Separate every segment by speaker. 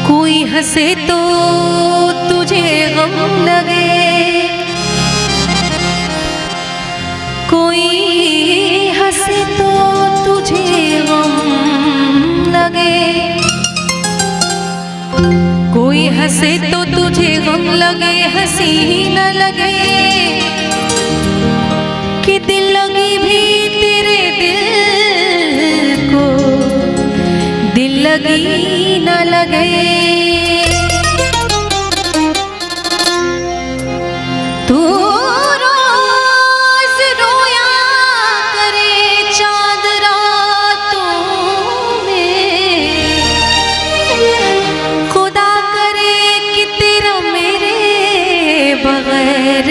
Speaker 1: कोई हंसे तो तुझे गम लगे, कोई हंसे तो तुझे गम लगे, कोई हंसे तो तुझे गम लगे, हंसी न लगे कि दिल लगी भी तेरे दिल को, दिल लगी न लगे। तू रोज रोया करे चांद रातों में, खुदा करे कि तेरा मेरे बगैर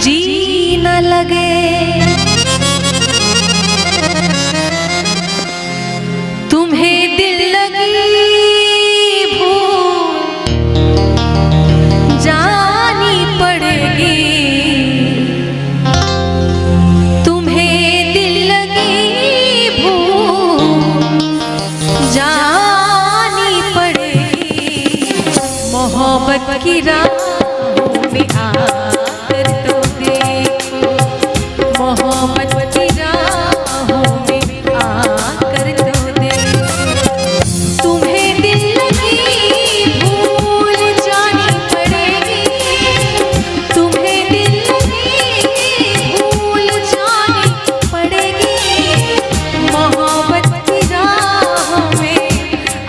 Speaker 1: जी न लगे। तुम्हें दिल लगी भूल जानी पड़ेगी, तुम्हें दिल लगी भूल जानी पड़ेगी। मोहब्बत की राहों में आकर तो देखो, मोहब्बत की राहों में आकर तो देखो। तुम्हें दिल लगी भूल जानी पड़ेगी, तुम्हें दिल लगी भूल जानी पड़ेगी। मोहब्बत की राहों में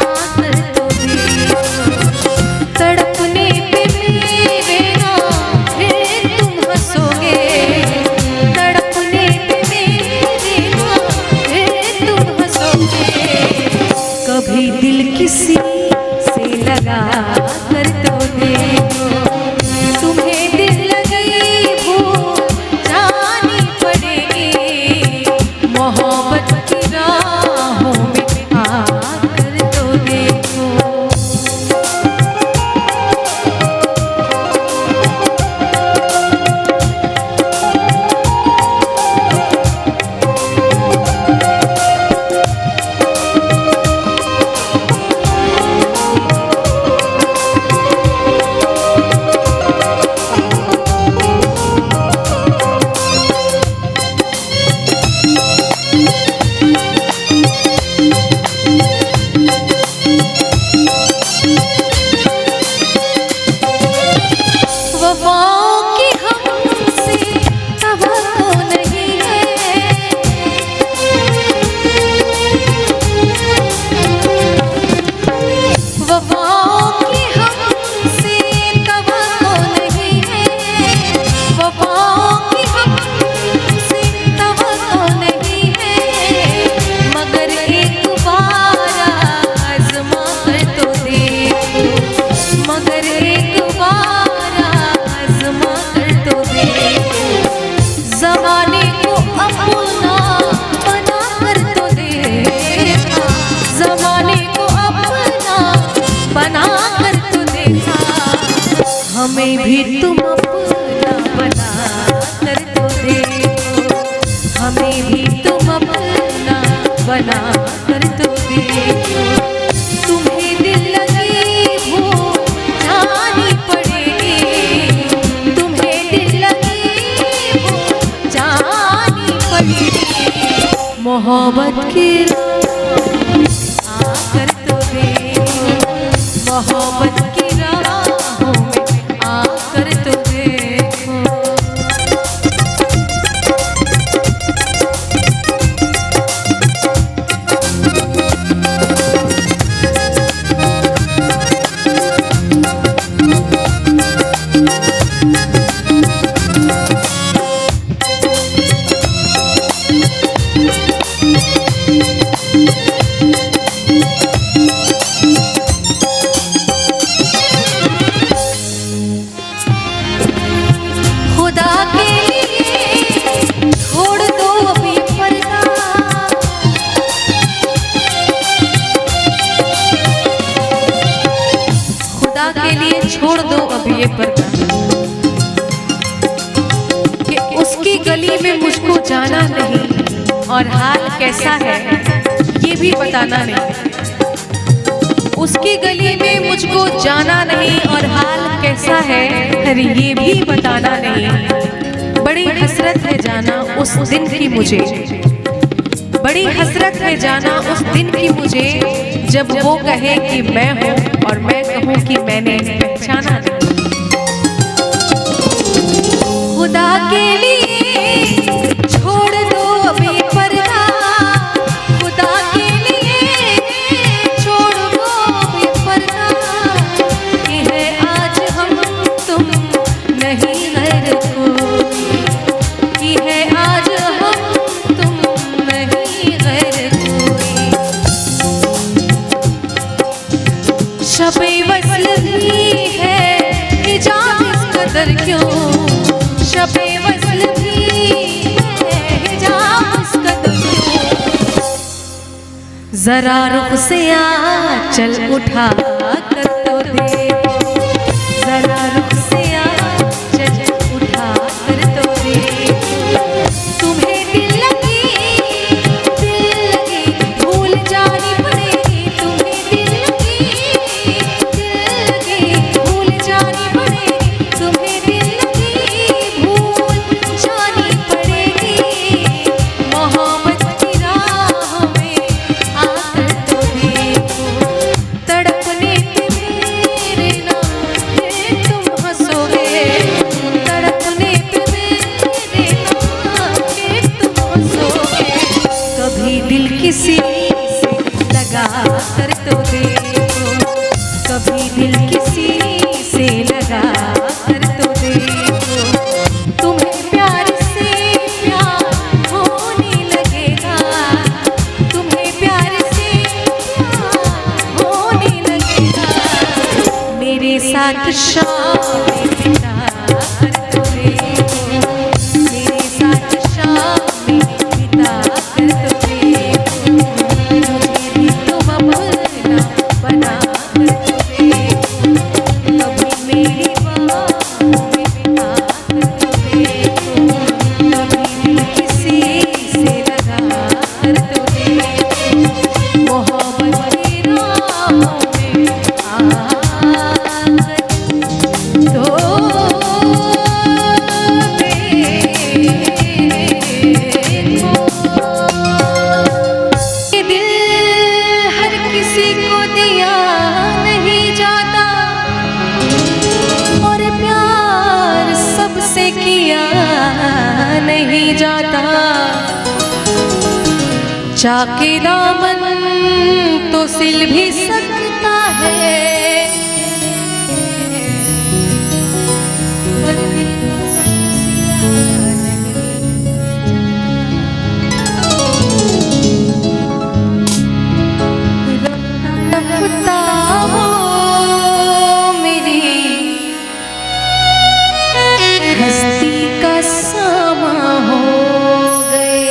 Speaker 1: आकर तो देखो, तड़पने पे मेरे ना फिर तुम हंसोगे, तड़पने पे मेरे ना फिर तुम हंसोगे। कभी दिल किसी से लगा कर तो देखो, तुम्हें दिल लगी भूल जानी पड़ेगी। मोहब्बत की राहों में आकर तो देखो। वफाओं की हमसे तवक्को नहीं है, वफाओं की हमसे तवक्को नहीं है, वफाओं की हमसे तवक्को नहीं है। मगर एक बार आज़मा कर तो देखो, मगर एक बार आज़मा कर तो देखो। ज़माने को अपना बना कर तो देखा, ज़माने को अपना बना कर तो देखा। हमें भी तुम अपना बना कर तो देखो, हमें भी तुम अपना बना कर तो देखो। तुम्हें दिल लगी भूल जानी पड़ेगी, तुम्हें दिल लगी भूल जानी पड़ेगी। मोहब्बत की राहों में आकर तो देखो, मोहब्बत की राहों में आकर तो देखो। खुदा के लिए छोड़ दो अभी पर्दा, खुदा के लिए छोड़ दो अभी ये पर्दा, कि उसकी गली में मुझको जाना नहीं और हाल कैसा है ये भी बताना नहीं। उसकी गली में मुझको जाना नहीं और हाल कैसा है अरे ये भी बताना नहीं। बड़ी हसरत है जाना उस दिन की मुझे, बड़ी हसरत है जाना उस दिन की मुझे, जब वो कहे कि मैं हूँ और मैं कहूँ कि मैंने पहचाना नहीं। खुदा के लिए छोड़ दो अभी पर्दा, खुदा के लिए छोड़ दो अभी पर्दा, ये है आज हम तुम नहीं घर कोई, ये है आज हम तुम नहीं घर कोई। शबे वस्ल भी है हिजाब इस कदर क्यों, शबे वस्ल भी है हिजाब इस कदर क्यों। जरा रुख से आंचल उठा कर तो देखो, जरा रुख से आंचल उठा कर तो देखो। तुम्हें दिल लगी भूल जानी पड़ेगी, तुम्हें दिल लगी भूल जानी पड़ेगी, तुम्हें दिल लगी भूल जानी पड़ेगी। मोहब्बत की राह में आकर तो देखो, तड़पने पे मेरे नाम पे तुम हंसोगे, तड़पने पे मेरे नाम पे तुम हंसोगे। कभी दिल किसी से लगा कर तो देखो, कभी दिल किसी से लगा कर तो देखो। तुम्हें प्यार से प्यार होने लगेगा, तुम्हें प्यार से प्यार होने लगेगा। मेरे साथ शाम में बिता कर तो देखो, मेरे साथ शाम में बिता कर तो देखो। मुझे भी तुम अपना बना कर तो देखो, कभी मेरी बाहों में बिता कर तो देखो, कभी दिल किसी से लगा कर तो देखो। मोहब्बत की राहों में आकर तो ये दिल हर किसी को दिया नहीं जाता, और प्यार सबसे किया नहीं जाता। चाके दामन तो सिल भी सकता है, पर दिल तो सिला नहीं। रफ्ता हो मेरी हस्ती का सामा हो गए,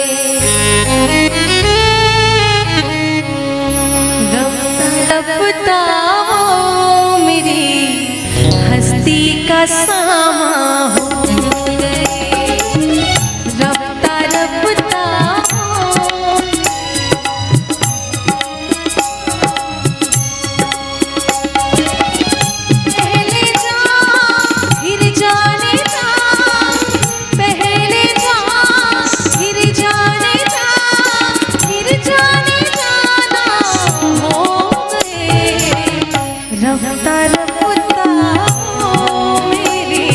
Speaker 1: रफ्ता हो मेरी हस्ती का सामा हो गए। रफ्ता रफ्ता हो पहले जा फिर जाने जा, पहले जा फिर जाने जा, फिर जाने जाना हो गए। रफ्ता रफ्ता हो मेरी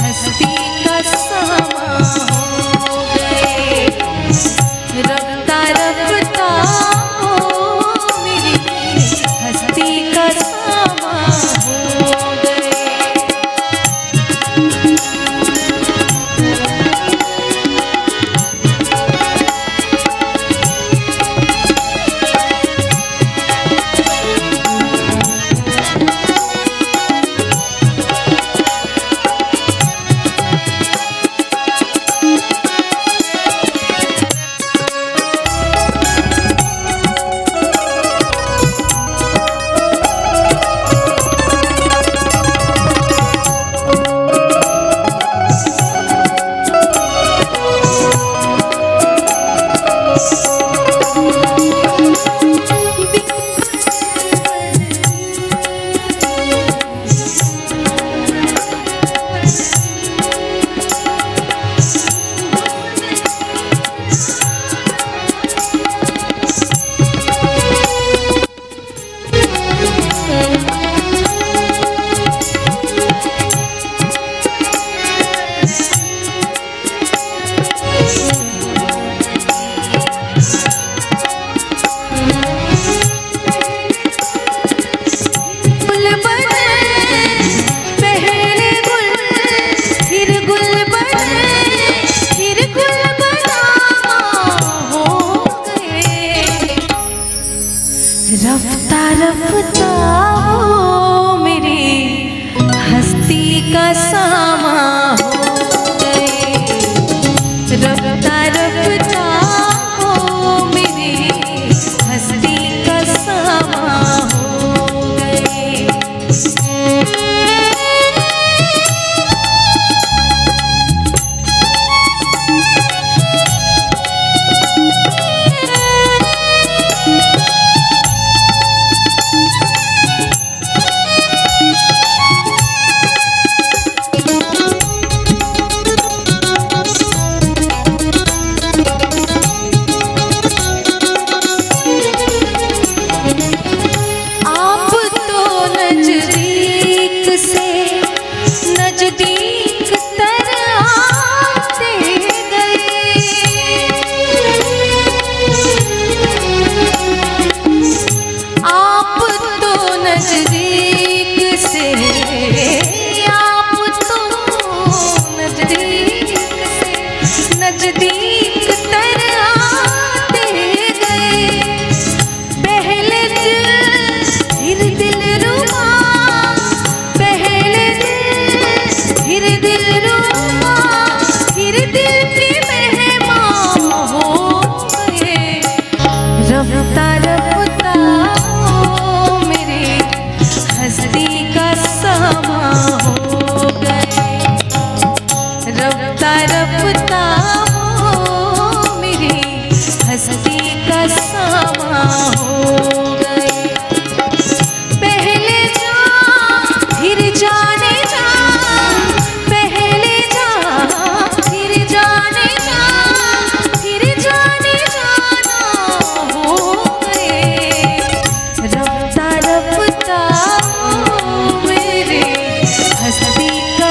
Speaker 1: हस्ती का सामा हो गए, रफ्ता रफ्ता हो मेरी हस्ती का सामा हो गए।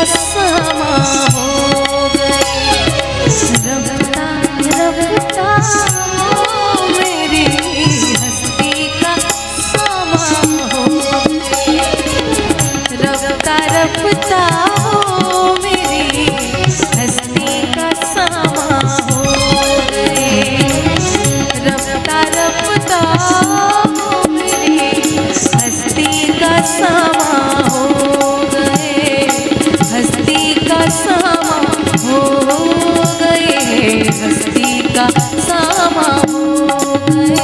Speaker 1: सामा हो गए। रफ्ता रफ्ता मेरी हस्ती का सामा हो गए। रफ्ता रफ्ता मेरी हस्ती का सामा हो गए। रफ्ता रफ्ता मेरी हस्ती का सामा हो गए। हस्ती का सामा हो गए। हस्ती का सामा हो गए।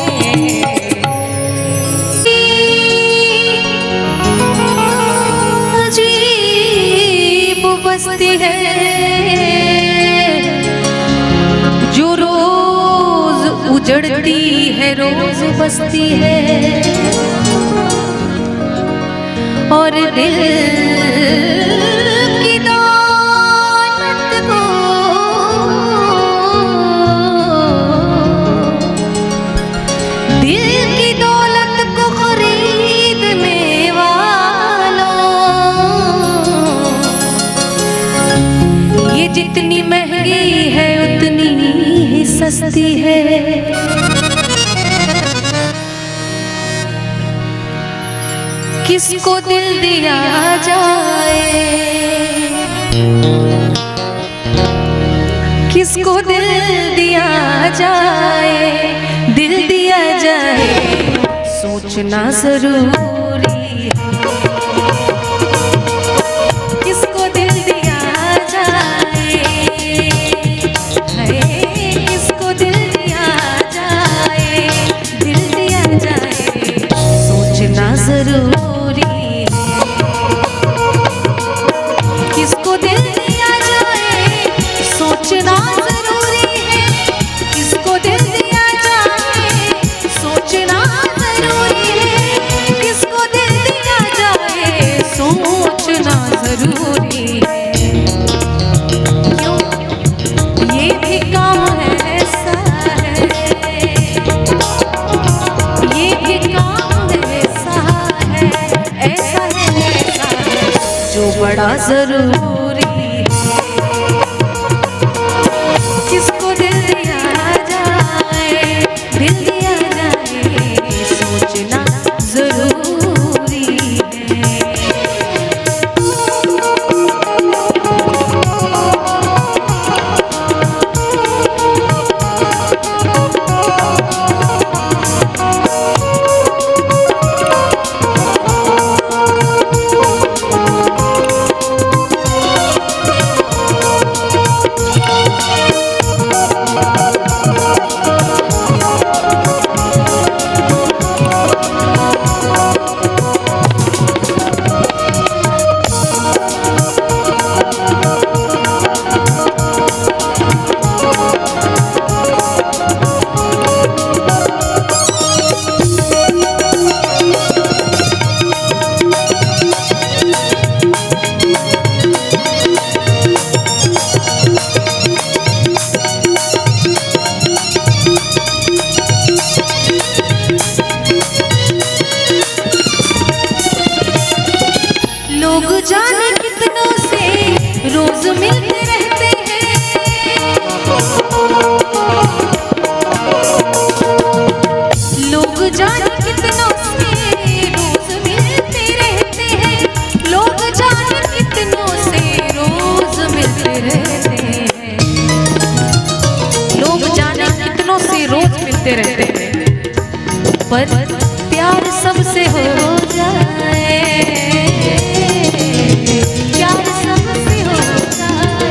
Speaker 1: अजीब बस्ती है जो रोज उजड़ती है, रोज बसती है और दिल की दौलत को खरीदने वालों, ये जितनी महंगी है उतनी ही सस्ती है। किसको दिल दिया जाए, किसको दिल दिया जाए, दिल दिया जाए सोचना जरूरी है। किसको दिल दिया जाए, किसको दिल दिया जाए, दिल दिया जाए सोचना जरूरी है। किसको दिल दिया जाए सोचना जरूरी है। किसको दिल दिया जाए सोचना जरूरी है। किसको दिल दिया जाए सोचना जरूरी है। क्यों ये भी काम ऐसा है, ये भी काम ऐसा है, ऐसा है, ऐसा है जो बड़ा जरूरी है। किसको दिल दिया जाए, दिल दिया जाए सोचना जरूरी है। लोग जाने कितनों से रोज मिलते रहते हैं। लोग जाने कितनों से रोज मिलते रहते हैं। लोग जाने कितनों से रोज मिलते रहते हैं। लोग जाने कितनों से रोज मिलते रहते हैं, पर प्यार सबसे हो जाए, प्यार सबसे हो जाए,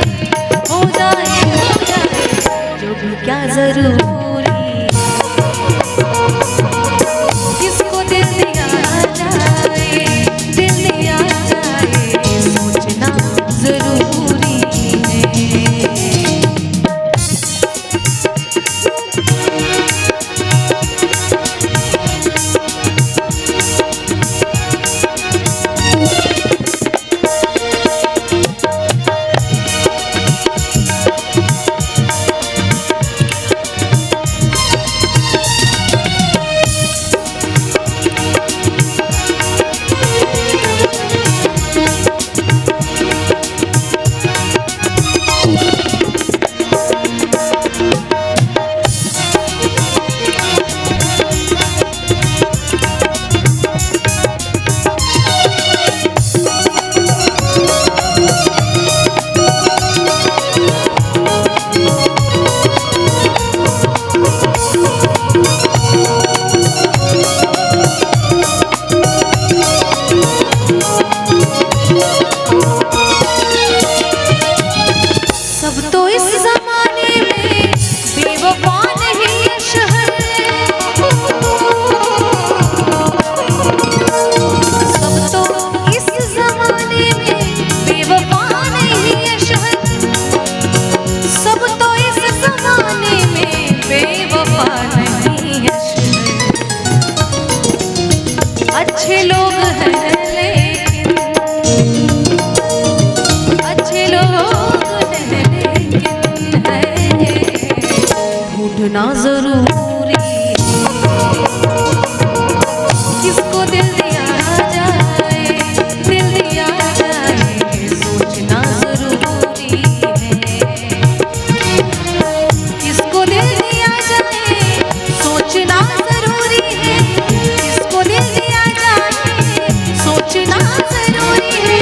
Speaker 1: सोचना जरूरी है,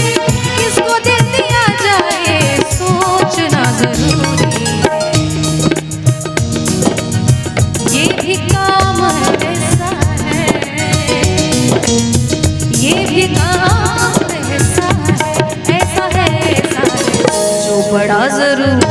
Speaker 1: किसको दिल दिया जाए सोचना जरूरी है। ये भी काम ऐसा है, ये भी काम ऐसा है, ऐसा है, ऐसा है जो बड़ा जरूरी